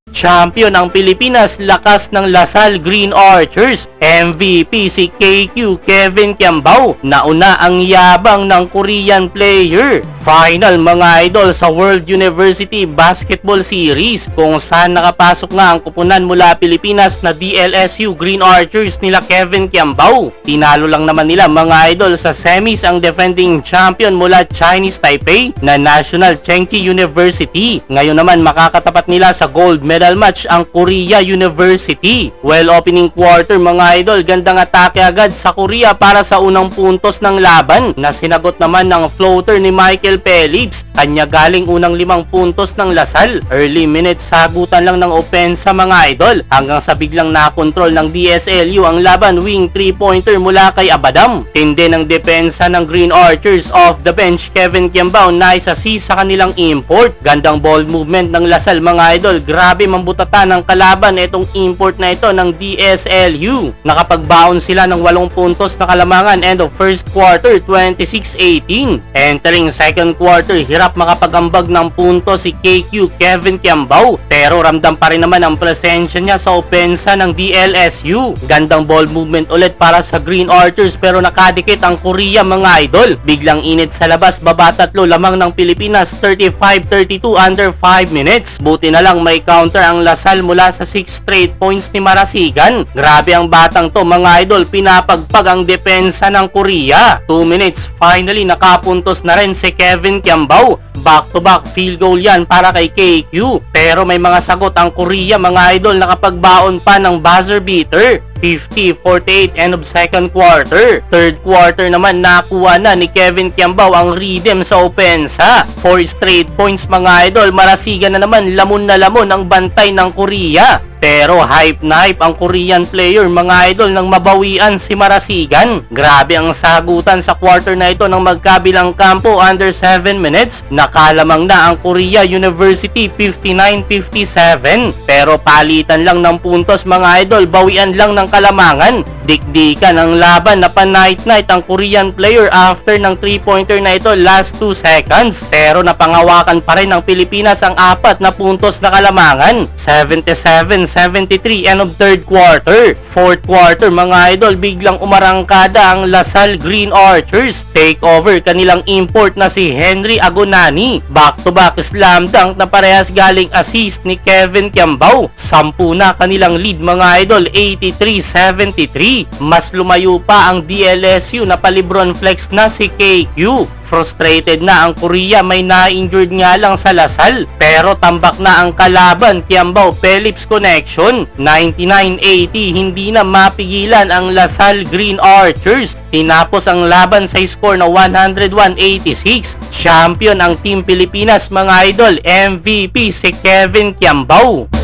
Champion ang Pilipinas, lakas ng Lasal Green Archers. MVP si KQ Kevin Kiambao. Nauna ang yabang ng Korean player. Final mga idol sa World University Basketball Series kung saan nakapasok nga ang kupunan mula Pilipinas na DLSU Green Archers nila Kevin Kiambao. Tinalo lang naman nila mga idol sa semis ang defending champion mula Chinese Taipei na National Chengchi University. Ngayon naman makakatapat nila sa gold medal match ang Korea University. Well, opening quarter mga idol, gandang atake agad sa Korea para sa unang puntos ng laban na sinagot naman ng floater ni Michael Phillips. Kanya galing unang 5 puntos ng Lasal. Early minutes sagutan lang ng opensa mga idol hanggang sa biglang nakontrol ng DSLU ang laban, wing 3-pointer mula kay Abadam. Tindi ng depensa ng Green Archers. Off the bench Kevin Kiambao na isa-si sa kanilang import. Gandang ball movement ng Lasal mga idol. Grabe mambutata ng kalaban itong import na ito ng DSLU. Nakapagbaon sila ng 8 puntos na kalamangan end of first quarter, 26-18. Entering second quarter, hirap makapagambag ng puntos si KQ Kevin Kiambao pero ramdam pa rin naman ang presensya niya sa opensa ng DLSU. Gandang ball movement ulit para sa Green Archers pero nakadikit ang Korea mga idol. Biglang init sa labas, baba 3 lamang ng Pilipinas, 35-32 under 5 minutes. Buti na lang may counter ang Lasal mula sa 6 straight points ni Marasigan. Grabe ang batang to mga idol, pinapagpag ang depensa ng Korea. 2 minutes, finally nakapuntos na rin si Kevin Kiambao. Back-to-back field goal yan para kay KQ. Pero may mga sagot ang Korea mga idol, nakapagbaon pa ng buzzer beater. 50-48 end of second quarter. Third quarter naman nakuha na ni Kevin Kiambao ang rhythm sa opensa. 4 straight points mga idol. Marasigan na naman, lamon na lamon ang bantay ng Korea. Pero hype na hype ang Korean player mga idol nang mabawian si Marasigan. Grabe ang sagutan sa quarter na ito ng magkabilang kampo under 7 minutes. Nakalamang na ang Korea University 59-57. Pero palitan lang ng puntos mga idol, bawian lang ng kalamangan. Dikdikan ang laban na pa-night-night ang Korean player after ng 3-pointer na ito last 2 seconds. Pero napangawakan pa rin ng Pilipinas ang 4 na puntos na kalamangan. 77-73 end of third quarter. Fourth quarter mga idol, biglang umarangkada ang Lasal Green Archers. Take over kanilang import na si Henry Agonani. Back-to-back slam dunk na parehas galing assist ni Kevin Kiambao. 10 na kanilang lead mga idol, 83-73. Mas lumayo pa ang DLSU na palibron flex na si KQ. Frustrated na ang Korea, may na-injured nga lang sa Lasal. Pero tambak na ang kalaban, Kiambao Phillips connection. 99-80, hindi na mapigilan ang Lasal Green Archers. Tinapos ang laban sa score na 101-86. Champion ang Team Pilipinas mga idol, MVP si Kevin Kiambao.